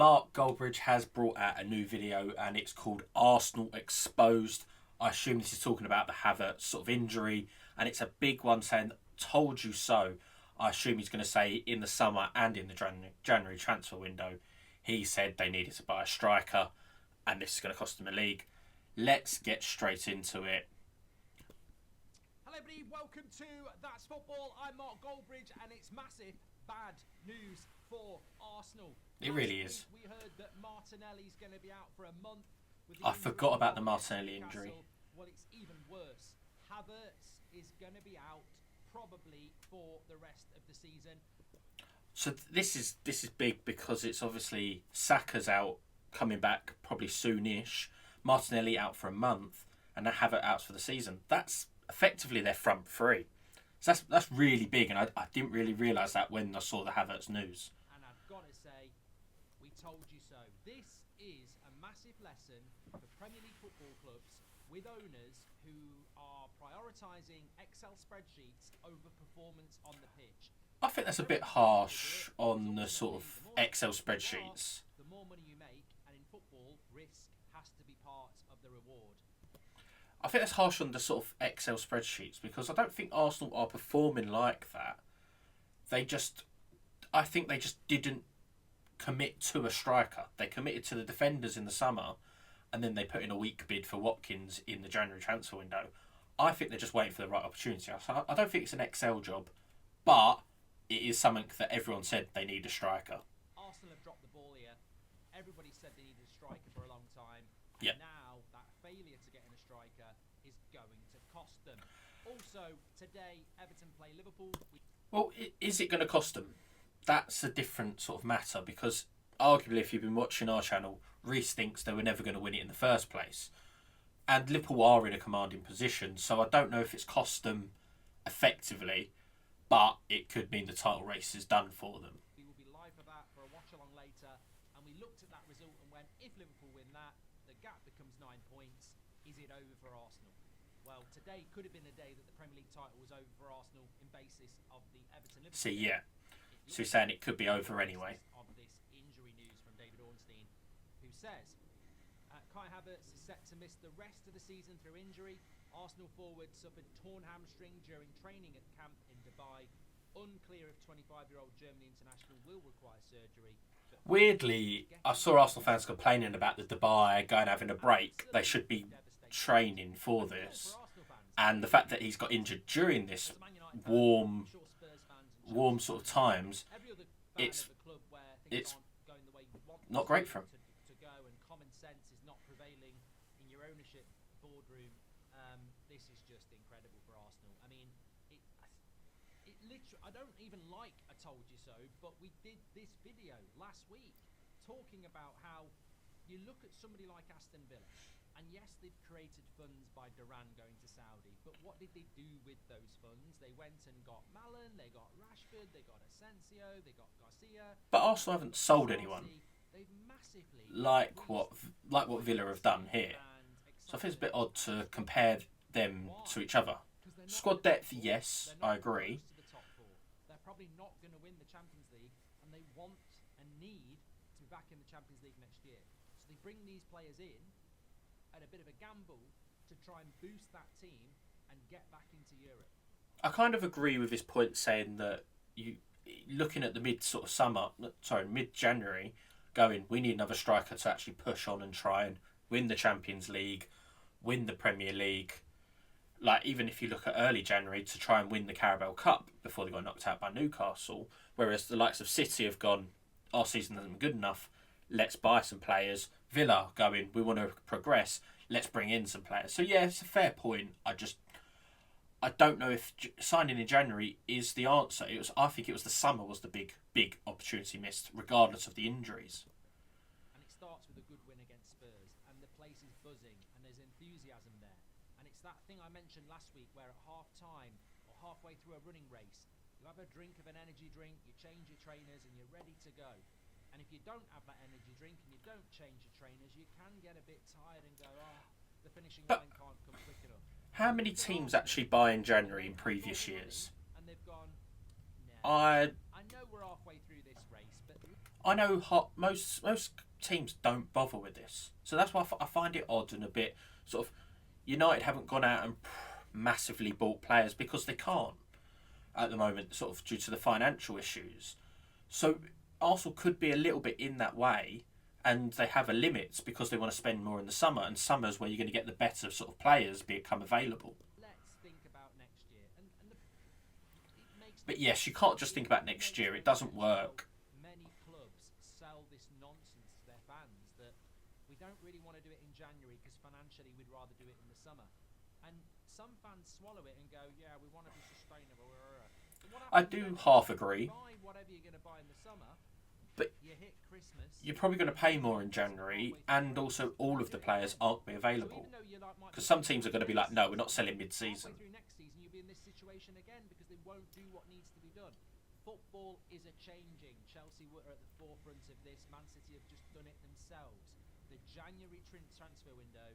Mark Goldbridge has brought out a new video and it's called Arsenal Exposed. I assume this is talking about the Havertz sort of injury, and it's a big one saying, told you so. I assume he's going to say in the summer and in the January transfer window, he said they needed to buy a striker and this is going to cost them a league. Let's get straight into it. Hello everybody, welcome to That's Football. I'm Mark Goldbridge and it's massive bad news for Arsenal. It really is. We heard that Martinelli's going to be out for a month. I forgot about the Martinelli injury. Well, it's even worse. Havertz is going to be out probably for the rest of the season. So this is big because it's obviously Saka's out, coming back probably soonish. Martinelli out for a month, and now Havertz out for the season. That's effectively their front three. So that's really big, and I didn't really realise that when I saw the Havertz news. And I've got to say, we told you so. This is a massive lesson for Premier League football clubs with owners who are prioritising Excel spreadsheets over performance on the pitch. I think that's a bit harsh on the sort of Excel spreadsheets. The more money you make, and in football, risk has to be part of the reward. I think that's harsh on the sort of Excel spreadsheets because I don't think Arsenal are performing like that. I think they just didn't commit to a striker. They committed to the defenders in the summer, and then they put in a weak bid for Watkins in the January transfer window. I think they're just waiting for the right opportunity. So I don't think it's an Excel job, but it is something that everyone said they need a striker. Arsenal have dropped the ball here. Everybody said they needed a striker for a long time. And Yep. now that failure to get in a striker is going to cost them. Also, today, Everton play Liverpool. Well, is it going to cost them? That's a different sort of matter because arguably if you've been watching our channel, Reece thinks they were never going to win it in the first place. And Liverpool are in a commanding position, so I don't know if it's cost them effectively, but it could mean the title race is done for them. We will be live for that for a watch along later. And we looked at that result and went, if Liverpool win that, the gap becomes 9 points. Is it over for Arsenal? Well, today could have been a day that the Premier League title was over for Arsenal in basis of the Everton-Liverpool. See, yeah. So you're saying it could be over anyway. Of this injury news from David Ornstein, who says Kai Havertz is set to miss the rest of the season through injury. Arsenal forward suffered torn hamstring during training at camp in Dubai. Unclear if 25-year-old Germany international will require surgery. Weirdly, I saw Arsenal fans complaining about the Dubai going having a break. They should be training for this. And the fact that he's got injured during this warm sort of times, it's not great for him. To go, and common sense is not prevailing in your ownership boardroom. This is just incredible for Arsenal. I mean, it literally, I don't even like I told you so, but we did this video last week talking about how you look at somebody like Aston Villa, and yes, they've created funds by Duran going to Saudi, but what did they do with those funds? They went and got Malen, they got Rashford, they got Asensio, they got Garcia. But Arsenal haven't sold anyone They've massively like what Villa have done here. So I think it's a bit odd to compare them to each other. Squad depth, yes, I agree. They're probably not going to win the Champions League, and they want and need to be back in the Champions League next year. So they bring these players in at a bit of a gamble to try and boost that team and get back into Europe. I kind of agree with this point saying that you looking at the mid-January, going, we need another striker to actually push on and try and win the Champions League, win the Premier League. Like, even if you look at early January, to try and win the Carabao Cup before they got knocked out by Newcastle, whereas the likes of City have gone, our season hasn't been good enough, let's buy some players. Villa going, we want to progress, let's bring in some players. So yeah, it's a fair point. I don't know if signing in January is the answer. I think it was the summer was the big opportunity missed, regardless of the injuries. And it starts with a good win against Spurs, and the place is buzzing, and there's enthusiasm there. And it's that thing I mentioned last week, where at half time or halfway through a running race, you have a drink of an energy drink, you change your trainers, and you're ready to go. And if you don't have that energy drink and you don't change your trainers, you can get a bit tired and go, the finishing line can't come quick enough. How many teams actually buy in January in previous years? And they've gone, no. I know we're halfway through this race, but I know most teams don't bother with this, so that's why I find it odd and a bit sort of. United haven't gone out and massively bought players because they can't at the moment, sort of due to the financial issues. So Arsenal could be a little bit in that way, and they have a limit because they want to spend more in the summer, and summer's where you're going to get the better sort of players become available. Let's think about next year, it makes But yes, you can't just think about next year. It doesn't work. many clubs sell this nonsense to their fans that we don't really want to do it in January because financially we'd rather do it in the summer. And some fans swallow it and go, yeah, we want to be sustainable. But what I happens do when half you agree, buy whatever you're going to buy in the summer, but you hit Christmas. you're probably going to pay more in January, and also all of the players aren't going to be available. So even though you might Because some teams are going to be like, no, we're not selling mid-season. halfway through next season, you'll be in this situation again because they won't do what needs to be done. Football is a changing. Chelsea were at the forefront of this. Man City have just done it themselves. The January transfer window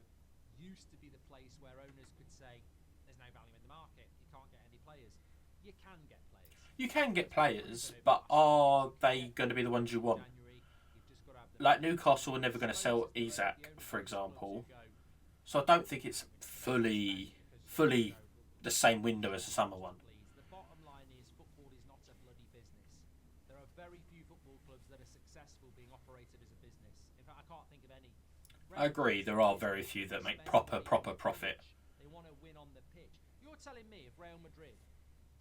used to be the place where owners could say, there's no value in the market, you can't get any players. You can get players. You can get players, but are they going to be the ones you want? January, you've just got to have the Like Newcastle are never going to sell Isak, for example. So I don't think it's fully the same window as the summer one. The bottom line is football is not a bloody business. There are very few football clubs that are successful being operated as a business. In fact, I can't think of any. I agree, there are very few that make proper profit. They want to win on the pitch. You're telling me if Real Madrid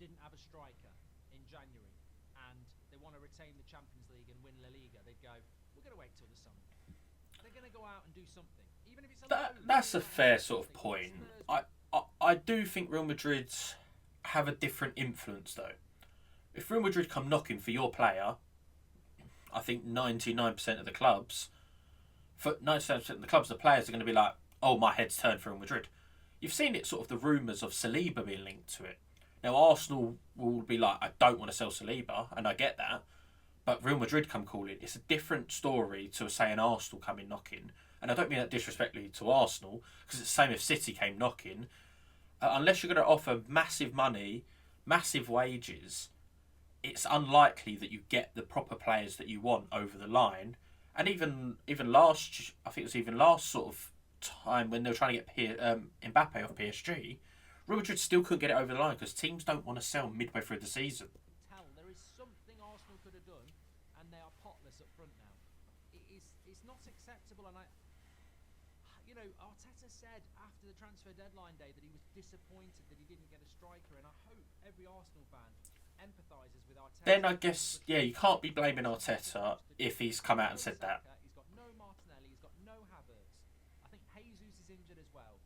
didn't have a striker in January and they want to retain the Champions League and win La Liga, they'd go, we're going to wait till the summer. They're going to go out and do something. Even if it's a That's a fair sort of point. I do think Real Madrid have a different influence though. If Real Madrid come knocking for your player, I think 99% of the clubs, the players are going to be like, oh, my head's turned for Real Madrid. You've seen it, sort of the rumours of Saliba being linked to it. Now Arsenal will be like, I don't want to sell Saliba, and I get that. But Real Madrid come calling. It's a different story to say an Arsenal coming knocking. And I don't mean that disrespectfully to Arsenal, because it's the same if City came knocking. Unless you're going to offer massive money, massive wages, it's unlikely that you get the proper players that you want over the line. And even last, I think it was even last sort of time when they were trying to get Mbappe off PSG, Real Madrid still couldn't get it over the line because teams don't want to sell midway through the season. There is something Arsenal could have done, and they are potless up front now. It's not acceptable, and Arteta said after the transfer deadline day that he was disappointed that he didn't get a striker, and I hope every Arsenal fan empathises with Arteta. Then I guess, yeah, you can't be blaming Arteta if he's come out and said that. He's got no Martinelli, he's got no Havertz. I think Jesus is injured as well,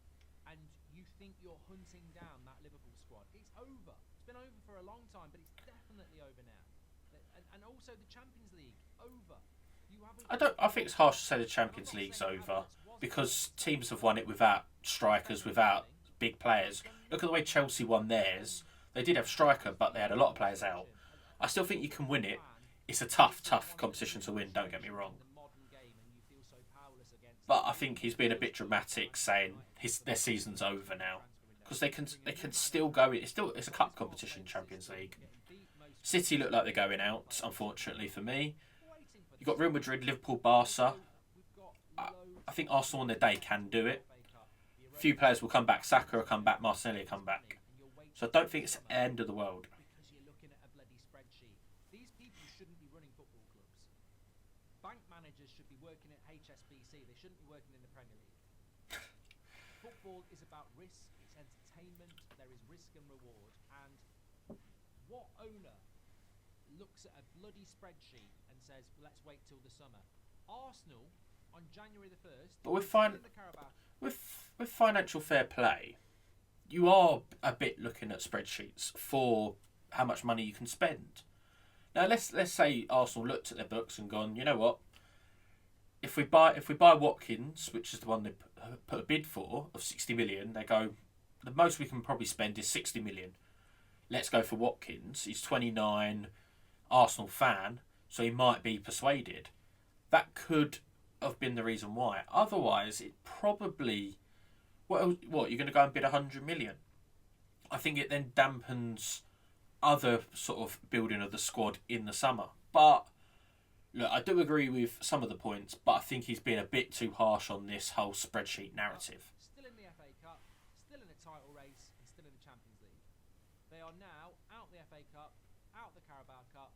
and you think you're hunting down that Liverpool squad. It's over. It's been over for a long time, but it's definitely over now. And also the Champions League, over. I think it's harsh to say the Champions League's over because teams have won it without strikers, without big players. Look at the way Chelsea won theirs. They did have striker, but they had a lot of players out. I still think you can win it. It's a tough competition to win, don't get me wrong. But I think he's been a bit dramatic saying their season's over now. Because they can still go in. It's a cup competition, Champions League. City look like they're going out, unfortunately for me. You've got Real Madrid, Liverpool, Barca. I think Arsenal on their day can do it. A few players will come back. Saka will come back. Martinelli will come back. So I don't think it's the end of the world. Because you're looking at a bloody spreadsheet. These people shouldn't be running football clubs. Bank managers should be working at HSBC. They shouldn't be working in the Premier League. Football is about risk. It's entertainment. There is risk and reward. And what owner looks at a bloody spreadsheet and says, let's wait till the summer? Arsenal, on January the 1st, but with financial fair play, you are a bit looking at spreadsheets for how much money you can spend. Now let's say Arsenal looked at their books and gone, you know what? If we buy Watkins, which is the one they put a bid for of 60 million, they go, the most we can probably spend is 60 million. Let's go for Watkins. He's 29, Arsenal fan, so he might be persuaded. That could have been the reason why. Otherwise, it probably... What, you're going to go and bid 100 million? I think it then dampens other sort of building of the squad in the summer. But Look, I do agree with some of the points, but I think he's been a bit too harsh on this whole spreadsheet narrative. Still in the FA Cup, still in a title race, and still in the Champions League. They are now out the FA Cup, out the Carabao Cup,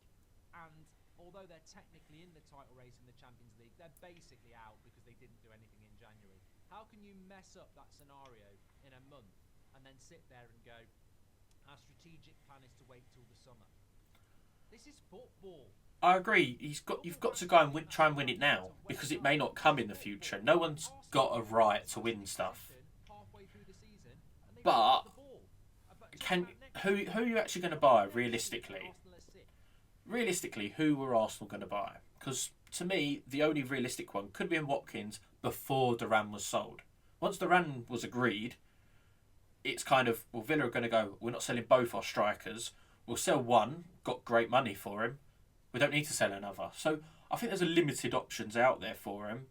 and although they're technically in the title race in the Champions League, they're basically out because they didn't do anything in January. How can you mess up that scenario in a month and then sit there and go, our strategic plan is to wait till the summer? This is football. I agree. You've got to go and try and win it now because it may not come in the future. No one's got a right to win stuff. But who are you actually going to buy realistically? Realistically, who were Arsenal going to buy? Because to me, the only realistic one could be in Watkins before Duran was sold. Once Duran was agreed, it's kind of, well, Villa are going to go, we're not selling both our strikers. We'll sell one, got great money for him. We don't need to sell another. So I think there's a limited options out there for him.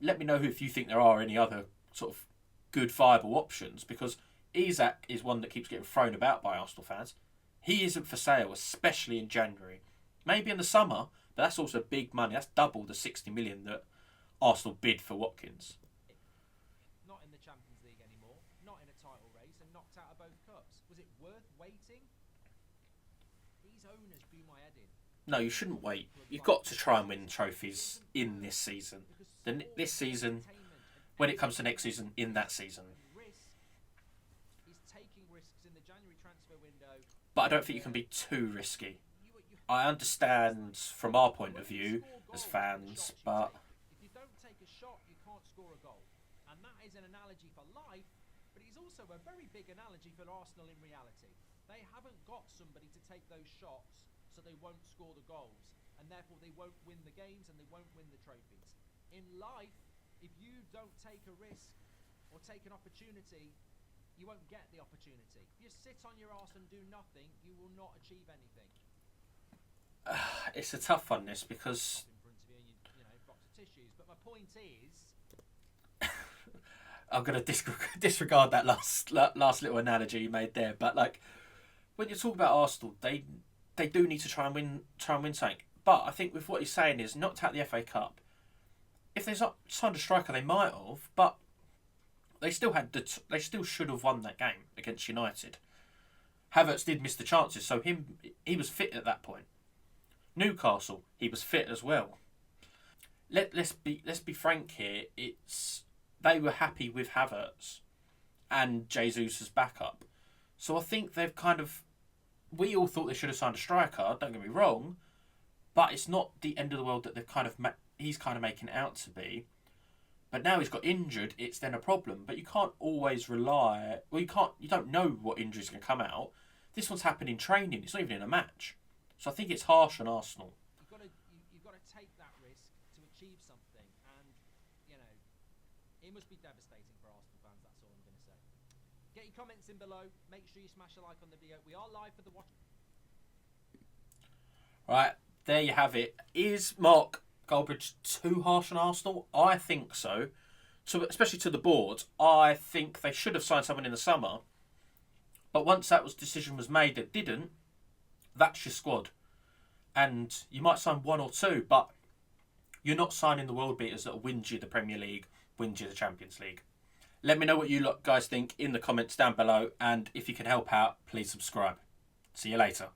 Let me know if you think there are any other sort of good viable options, because Isak is one that keeps getting thrown about by Arsenal fans. He isn't for sale, especially in January. Maybe in the summer, but that's also big money. That's double the 60 million that Arsenal bid for Watkins. Not in the Champions League anymore, not in a title race, and knocked out of both cups. Was it worth waiting? These owners do my head in. No, you shouldn't wait. You've got to try and win trophies in this season. This season, when it comes to next season, in that season. But I don't think you can be too risky. I understand from our point of view as fans, but if you don't take a shot, you can't score a goal. And that is an analogy for life, but it's also a very big analogy for Arsenal in reality. They haven't got somebody to take those shots, so they won't score the goals, and therefore they won't win the games and they won't win the trophies. In life, if you don't take a risk or take an opportunity, you won't get the opportunity. If you sit on your arse and do nothing, you will not achieve anything. It's a tough one, this, because In front of you, and you know, box of tissues. But my point is, I'm going to disregard that last little analogy you made there. But like, when you talk about Arsenal, they do need to try and win something. But I think with what he's saying is knocked out the FA Cup. If they've not signed a striker, they might have, but they still should have won that game against United. Havertz did miss the chances, so he was fit at that point. Newcastle, he was fit as well. Let's be frank here. They were happy with Havertz and Jesus as backup. So I think they've we all thought they should have signed a striker, don't get me wrong, but it's not the end of the world that he's kind of making it out to be. But now he's got injured, it's then a problem. But you can't always rely. Well, you don't know what injuries can come out. This one's happened in training. It's not even in a match. So I think it's harsh on Arsenal. You've got to take that risk to achieve something, and you know it must be devastating for Arsenal fans. That's all I'm going to say. Get your comments in below. Make sure you smash a like on the video. We are live for the watch. Right, there you have it. Is Mark Goldbridge too harsh on Arsenal? I think so. Especially to the board. I think they should have signed someone in the summer. But once that decision was made, they didn't. That's your squad. And you might sign one or two, but you're not signing the world beaters that will win you the Premier League, win you the Champions League. Let me know what you guys think in the comments down below. And if you can help out, please subscribe. See you later.